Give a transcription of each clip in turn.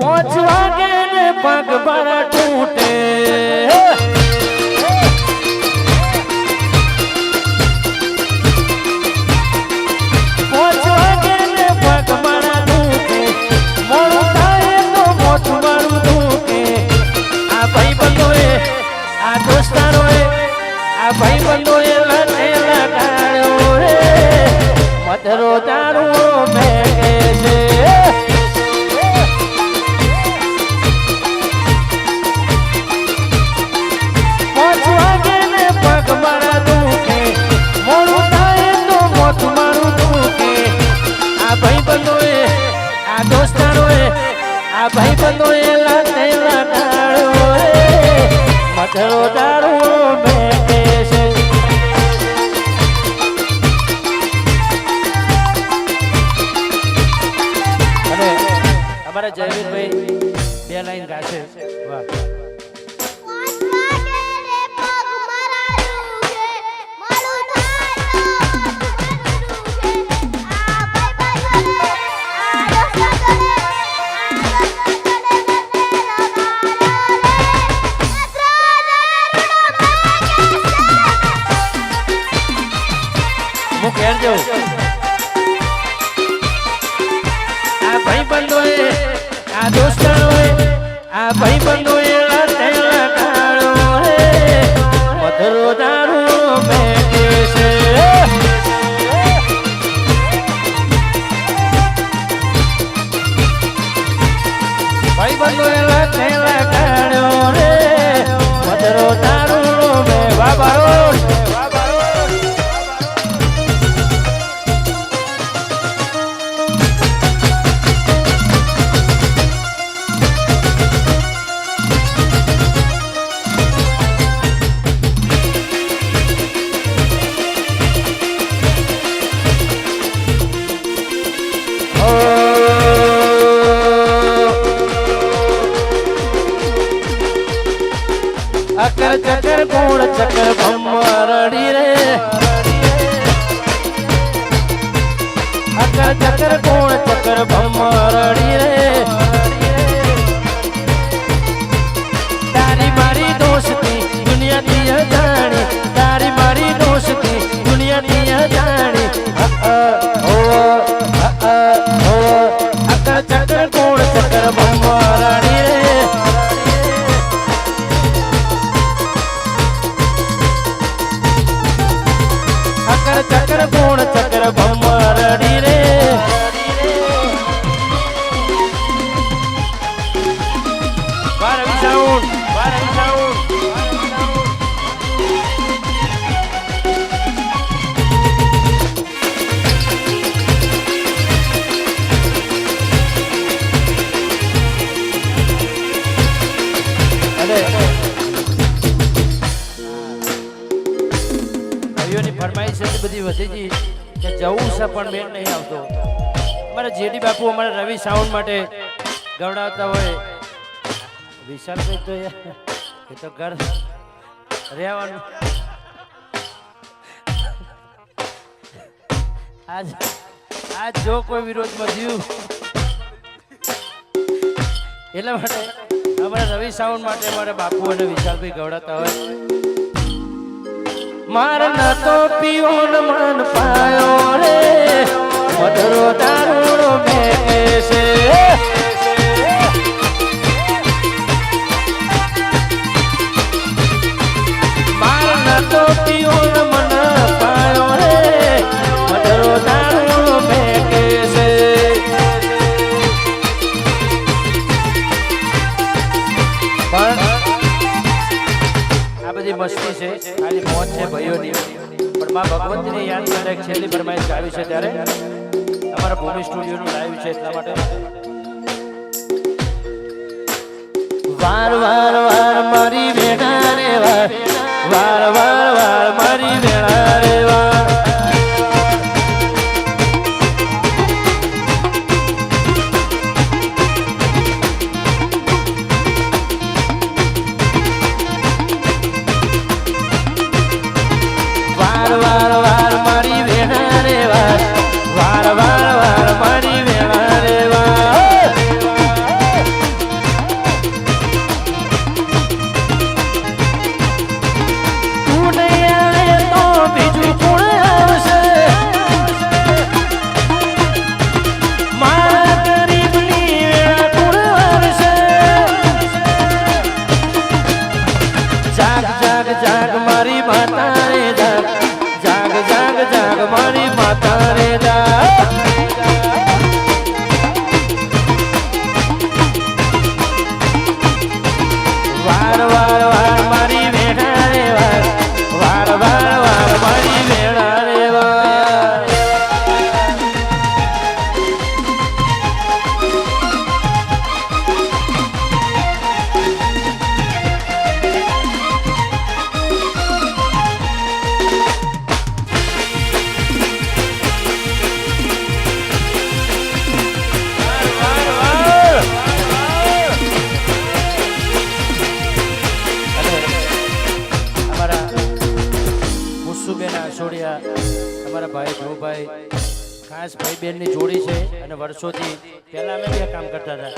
પાંચ વાગે ને પગ બળ તૂટે પાંચ વાગે ને પગ બળ તૂટે મોડું થાય તો મોટું મારું તૂટે આ ભાઈ બંધોએ આ દોસ્તારોએ આ ભાઈ બંધોએ લડે લગાડ્યો રે મધરો દારૂ ભેગે છે ભાઈ બંધોએ લાગે લગાડ્યો રે મધરો દારૂ ભેગે છે અને અમારા જયવીરભાઈ બે લાઈન ગાશે વાહ આ ભાઈ બંધોએ આ દોસ્તારોએ આ ભાઈ બંધોએ લડે લગાડ્યો રે મધરો દારૂ ભેગે છે ભાઈ બંધોએ લડે લગાડ્યો રે મધરો દારૂ ભેગા બારો અકર ચકર ગુણ ચકર ભમરડી રે અકર ચકર ગુણ ચકર ભમરડી રે તારી મારી દોસ્તી દુનિયાની જાણી તારી મારી દોસ્તી દુનિયાની જાણી અકર ચકર ગુણ ચકર ભમરડી રે ચક્ર ગુણ ચક્ર ભમરડી રે વાર વિસાઉન ફરમાઈશ એટલી બધી વધી ગઈ કે જવું છે પણ મેળ નહીં આવતો અમારા જેડી બાપુ અમારા રવિ સાઉન્ડ માટે ગવડાવતા હોય વિશાલભાઈ તો એ તો ઘર રહેવાનું આજ જો કોઈ વિરોધમાં થયું એટલા માટે અમારા રવિ સાઉન્ડ માટે અમારા બાપુ અને વિશાલભાઈ ગવડાવતા હોય મારના તો પીઓ મન પાયો રે મધરો દારૂ ભેગે છે મારના તો પીઓ મન પાયો રે મધરો દારૂ ભેગે છે પણ આ બધી મસ્તી છે ખાલી મોજ છે ભાઈઓની પણ માં ભગવતીને યાદ કરે છેલ્લી ફરમાઈશ આવી છે ત્યારે અમારા ભૂમિ સ્ટુડિયોનું લાઈવ છે એટલા માટે વાર વાર વાર મારી વેણા રે વાર વાર વાર વાર મારી વેણા રે વાર વાર વાર મારી વેણા રે વાર વાર વાર વાર મારી વેણા રે વાર ખાસ ભાઈ બહેનની જોડી છે અને વર્ષોથી પહેલા અમે બે કામ કરતા હતા,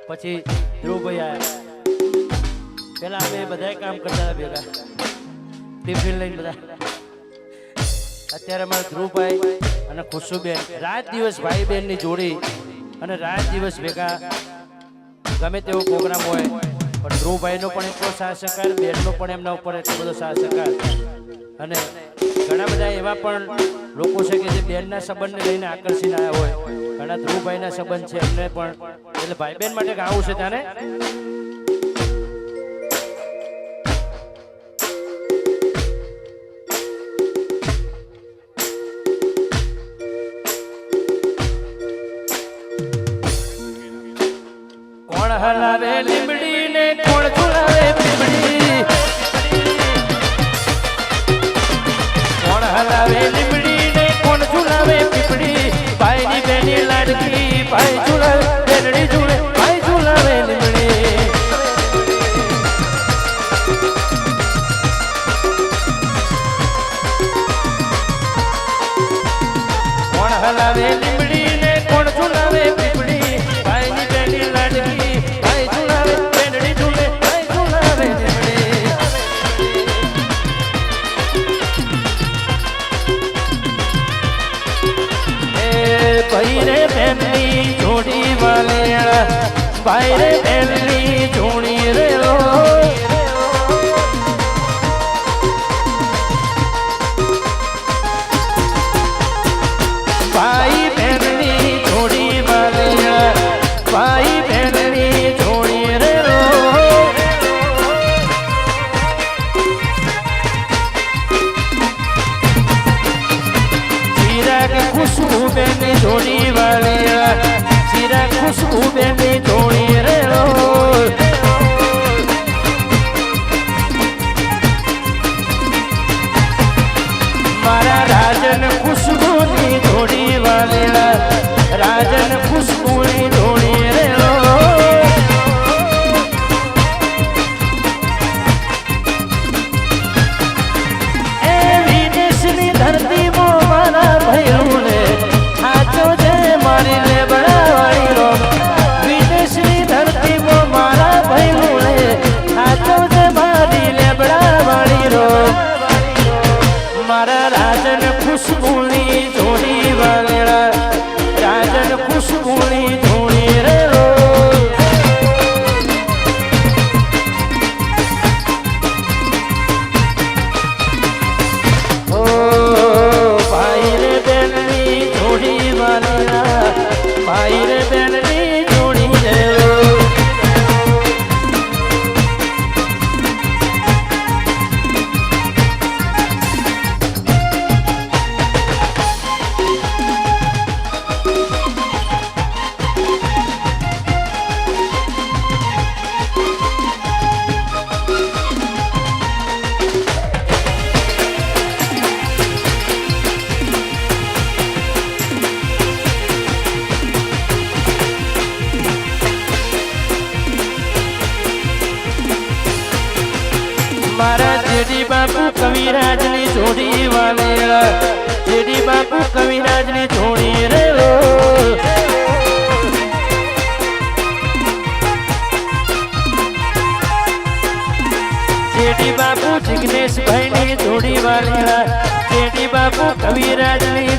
પછી ધ્રુવભાઈ આવ્યા. પહેલા અમે બધાએ કામ કરતા હતા ભેગા, ટિફિન લઈને બધા. અત્યારે અમારા ધ્રુવભાઈ અને ખુશુબેન રાત દિવસ ભાઈ બહેનની જોડી અને રાત દિવસ ભેગા ગમે તેવો પ્રોગ્રામ હોય પણ ધ્રુવભાઈનો પણ એટલો સાથ સહકાર, બેનનો પણ એમના ઉપર એટલો બધો સાથ સહકાર. અને ઘણા બધા એવા પણ લોકો છે કે જે બેનના સંબંધને લઈને આકર્ષીને આવ્યા હોય, ઘણા ધ્રુવભાઈના સંબંધ છે એમને પણ, એટલે ભાઈ બહેન માટે ગાવું છે ત્યારે. કોણ હલાવે લીમડી ને કોણ ઝુલાવે પીપળી, કોણ હલાવે લીમડી ને કોણ ઝુલાવે પીપળી, ભાઈની બેની લાડકી ભાઈ ઝુલાવે, બેનડી ઝુલે ભાઈ ઝુલાવે લીમડી. કોણ હલાવે લીમડી ને કોણ ઝુલાવે પીપળી, ભાઈની બેની લાડકી ભાઈ ઝુલાવે, બેનડી ઝુલે ભાઈ ઝુલાવે લીમડી. ભાઈ રે બેનની જોડી વાલેણા, ભાઈ રે બેનની જોડી રે લો. ભાઈ બેનની જોડી વાલેણા, ભાઈ બેનની જોડી રે લો. ચિરાગ ખુશ્બુ બેની જોડી વાલિયા, ચિરાગ ખુશ્બુ બેની જોડી રે લો. મારા રાજન ખુશ્બુની જોડી વાલિયા, રાજન ખુશ્બુની જોડી રે લો. એ વિદેશની ધરતીમાં મારા ભૈરુને સાચો છે મારી લેબડાવાળી રો. વિદેશની ધરતીમાં મારા ભૈરુને સાચો છે મારી લેબડાવાળી રો. મારા રાજન ખુશ્બુની જોડી વાલેણા, રાજન ખુશ્બુની જોડી રે લો. ઓ ભાઈ રે બેનની જોડી વાલેણા, ભાઈ રે બેનની જોડી રે લો. મારા જેડી બાપુ કવિરાજની જોડી વાલેલા, જેડી બાપુ કવિરાજની જોડી રે લો. જેડી બાપુ જિગ્નેશભાઈની જોડી વાલેલા, જેડી બાપુ કવિરાજની